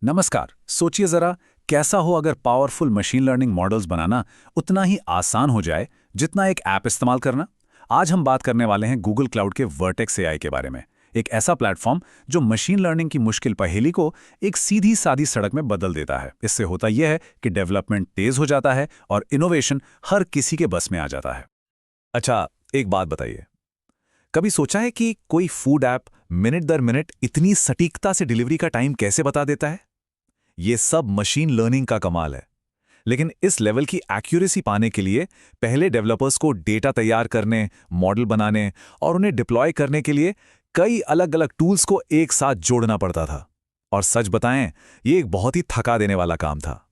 नमस्कार। सोचिए जरा, कैसा हो अगर पावरफुल मशीन लर्निंग मॉडल्स बनाना उतना ही आसान हो जाए जितना एक ऐप इस्तेमाल करना। आज हम बात करने वाले हैं गूगल क्लाउड के वर्टेक्स एआई के बारे में। एक ऐसा प्लेटफॉर्म जो मशीन लर्निंग की मुश्किल पहेली को एक सीधी सादी सड़क में बदल देता है। इससे होता यह है कि डेवलपमेंट तेज हो जाता है और इनोवेशन हर किसी के बस में आ जाता है। अच्छा, एक बात बताइए, कभी सोचा है कि कोई फूड ऐप मिनट दर मिनट इतनी सटीकता से डिलीवरी का टाइम कैसे बता देता है? ये सब मशीन लर्निंग का कमाल है। लेकिन इस लेवल की एक्यूरेसी पाने के लिए पहले डेवलपर्स को डेटा तैयार करने, मॉडल बनाने और उन्हें डिप्लॉय करने के लिए कई अलग-अलग टूल्स को एक साथ जोड़ना पड़ता था। और सच बताएं, ये एक बहुत ही थका देने वाला काम था।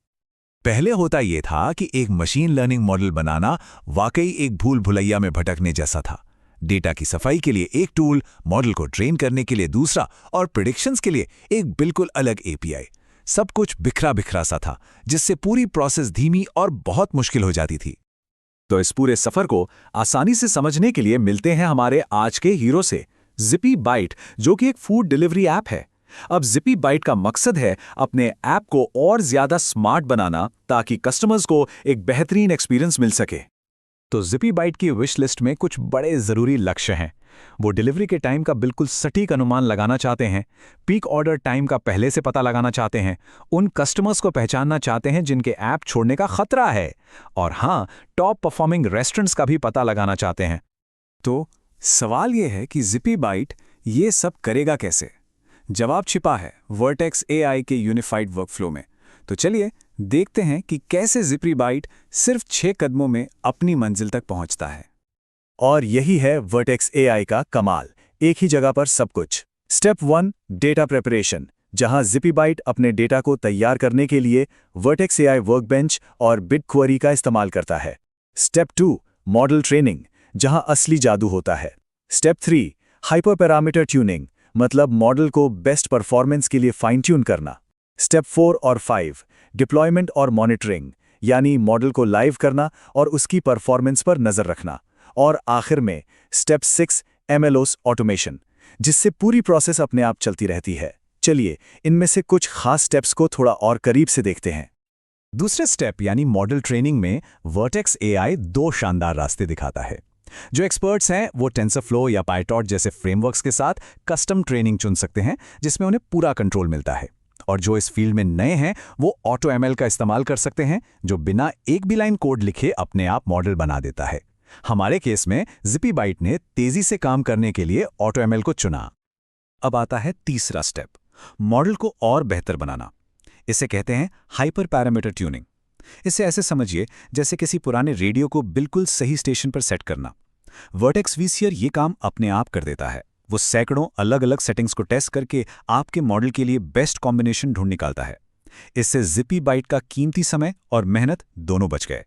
पहले होता यह था कि एक मशीन लर्निंग मॉडल बनाना वाकई एक भूल भुलैया में भटकने जैसा था। डेटा की सफाई के लिए एक टूल, मॉडल को ट्रेन करने के लिए दूसरा और प्रेडिक्शंस के लिए एक बिल्कुल अलग एपीआई। सब कुछ बिखरा बिखरा सा था, जिससे पूरी प्रोसेस धीमी और बहुत मुश्किल हो जाती थी। तो इस पूरे सफर को आसानी से समझने के लिए मिलते हैं हमारे आज के हीरो से, जिपी बाइट, जो कि एक फूड डिलीवरी ऐप है। अब जिपी बाइट का मकसद है अपने ऐप को और ज्यादा स्मार्ट बनाना ताकि कस्टमर्स को एक बेहतरीन एक्सपीरियंस मिल सके। तो जिपी बाइट की विश लिस्ट में कुछ बड़े जरूरी लक्ष्य हैं। वो डिलीवरी के टाइम का बिल्कुल सटीक अनुमान लगाना चाहते हैं, पीक ऑर्डर टाइम का पहले से पता लगाना चाहते हैं, उन कस्टमर्स को पहचानना चाहते हैं जिनके ऐप छोड़ने का खतरा है, और हाँ, टॉप परफॉर्मिंग रेस्टोरेंट्स का भी पता लगाना चाहते हैं। तो सवाल ये है कि जिपी बाइट ये सब करेगा कैसे? जवाब छिपा है वर्टेक्स एआई के यूनिफाइड वर्कफ्लो में। तो चलिए देखते हैं कि कैसे जिपी बाइट सिर्फ 6 कदमों में अपनी मंजिल तक पहुंचता है। और यही है वर्टेक्स एआई का कमाल, एक ही जगह पर सब कुछ। स्टेप 1, डेटा प्रिपरेशन, जहां जिपी बाइट अपने डेटा को तैयार करने के लिए वर्टेक्स एआई वर्कबेंच और बिटक्वेरी का इस्तेमाल करता है। स्टेप 2, मॉडल ट्रेनिंग, जहां असली जादू होता है। स्टेप 3, हाइपर पैरामीटर ट्यूनिंग, मतलब मॉडल को बेस्ट परफॉर्मेंस के लिए फाइन ट्यून करना। स्टेप 4 और 5, डिप्लॉयमेंट और मॉनिटरिंग, यानी मॉडल को लाइव करना और उसकी परफॉर्मेंस पर नजर रखना। और आखिर में स्टेप 6, एमएलओएस ऑटोमेशन, जिससे पूरी प्रोसेस अपने आप चलती रहती है। चलिए इनमें से कुछ खास स्टेप्स को थोड़ा और करीब से देखते हैं। दूसरे स्टेप यानी मॉडल ट्रेनिंग में वर्टेक्स एआई 2 शानदार रास्ते दिखाता है। जो एक्सपर्ट्स हैं वो टेंसरफ्लो या पायटॉर्च जैसे फ्रेमवर्क्स के साथ कस्टम ट्रेनिंग चुन सकते हैं, जिसमें उन्हें पूरा कंट्रोल मिलता है। और जो इस फील्ड में नए हैं वो ऑटो एमएल का इस्तेमाल कर सकते हैं, जो बिना एक भी लाइन कोड लिखे अपने आप मॉडल बना देता है। हमारे केस में जिपी बाइट ने तेजी से काम करने के लिए ऑटो एमएल को चुना। अब आता है तीसरा स्टेप, मॉडल को और बेहतर बनाना। इसे कहते हैं हाइपर पैरामीटर ट्यूनिंग। इसे ऐसे समझिए जैसे किसी पुराने रेडियो को बिल्कुल सही स्टेशन पर सेट करना। वर्टेक्स वीसीआर ये काम अपने आप कर देता है। वो सैकड़ों अलग अलग सेटिंग्स को टेस्ट करके आपके मॉडल के लिए बेस्ट कॉम्बिनेशन ढूंढ निकालता है। इससे जिपी बाइट का कीमती समय और मेहनत दोनों बच गए।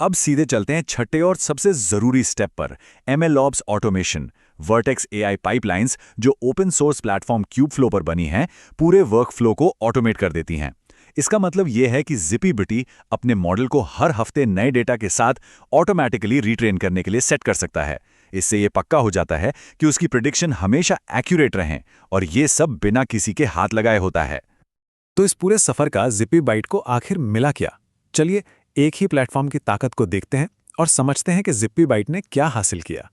अब सीधे चलते हैं छठे और सबसे जरूरी स्टेप पर, एमएलओएस ऑटोमेशन। वर्टेक्स एआई पाइपलाइंस, जो ओपन सोर्स प्लेटफॉर्म क्यूबफ्लो पर बनी हैं, पूरे वर्कफ्लो को ऑटोमेट कर देती हैं। इसका मतलब यह है कि जिपी बिटी अपने मॉडल को हर हफ्ते नए डेटा के साथ ऑटोमैटिकली रीट्रेन करने के लिए सेट कर सकता है। इससे यह पक्का हो जाता है कि उसकी प्रेडिक्शन हमेशा एक्यूरेट रहें, और यह सब बिना किसी के हाथ लगाए होता है। तो इस पूरे सफर का जिपी बाइट को आखिर मिला क्या? चलिए एक ही प्लेटफॉर्म की ताकत को देखते हैं और समझते हैं कि जिपी बाइट ने क्या हासिल किया।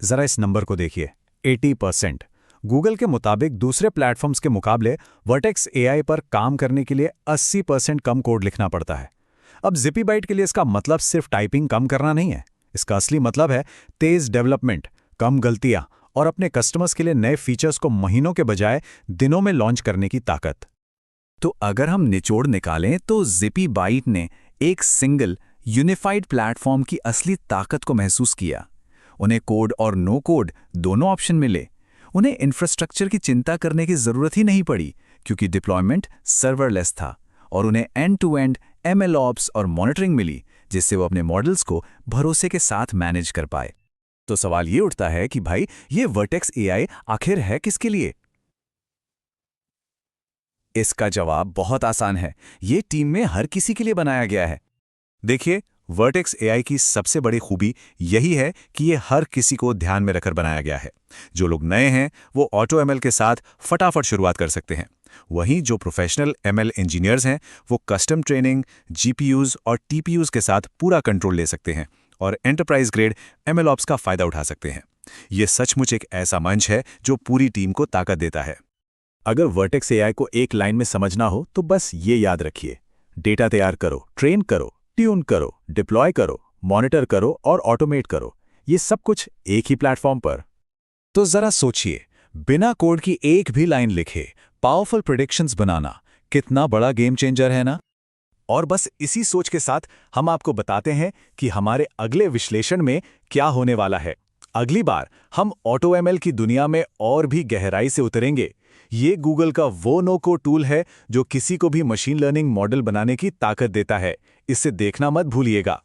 जरा इस नंबर को देखिए, 80%। गूगल के मुताबिक दूसरे प्लेटफॉर्म्स के मुकाबले वर्टेक्स एआई पर काम करने के लिए 80% कम कोड लिखना पड़ता है। अब जिपी बाइट के लिए इसका मतलब सिर्फ टाइपिंग कम करना नहीं है। इसका असली मतलब है तेज डेवलपमेंट, कम गलतियां और अपने कस्टमर्स के लिए नए फीचर्स को महीनों के बजाय दिनों में लॉन्च करने की ताकत। तो अगर हम निचोड़ निकालें तो जिपी बाइट ने एक सिंगल यूनिफाइड प्लेटफॉर्म की असली ताकत को महसूस किया। उन्हें कोड और नो कोड दोनों ऑप्शन मिले। उन्हें इंफ्रास्ट्रक्चर की चिंता करने की जरूरत ही नहीं पड़ी, क्योंकि डिप्लॉयमेंट सर्वरलेस था। और उन्हें एंड टू एंड एमएलओएस और मॉनिटरिंग मिली, जिससे वो अपने मॉडल्स को भरोसे के साथ मैनेज कर पाए। तो सवाल ये उठता है कि भाई, ये वर्टेक्स एआई आखिर है किसके लिए? इसका जवाब बहुत आसान है। ये टीम में हर किसी के लिए बनाया गया है। देखिए, वर्टेक्स एआई की सबसे बड़ी खूबी यही है कि ये हर किसी को ध्यान में रखकर बनाया गया है। जो लोग नए हैं वो ऑटो एमएल के साथ फटाफट शुरुआत कर सकते हैं। वहीं जो प्रोफेशनल ML इंजीनियर्स हैं वो कस्टम ट्रेनिंग, GPUs और TPUs के साथ पूरा कंट्रोल ले सकते हैं और एंटरप्राइज ग्रेड ML ऑप्स का फायदा उठा सकते हैं। ये सचमुच एक ऐसा मंच है जो पूरी टीम को ताकत देता है। अगर वर्टेक्स एआई को एक लाइन में समझना हो तो बस ये याद रखिए, डेटा तैयार करो, ट्रेन करो, ट्यून करो, डिप्लॉय करो, मॉनिटर करो और ऑटोमेट करो, ये सब कुछ एक ही प्लेटफॉर्म पर। तो जरा सोचिए, बिना कोड की एक भी लाइन लिखे पावरफुल प्रेडिक्शंस बनाना कितना बड़ा गेम चेंजर है ना। और बस इसी सोच के साथ हम आपको बताते हैं कि हमारे अगले विश्लेषण में क्या होने वाला है। अगली बार हम ऑटो ML की दुनिया में और भी गहराई से उतरेंगे। ये गूगल का वो नो कोड टूल है जो किसी को भी मशीन लर्निंग मॉडल बनाने की ताकत देता है। इसे देखना मत भूलिएगा।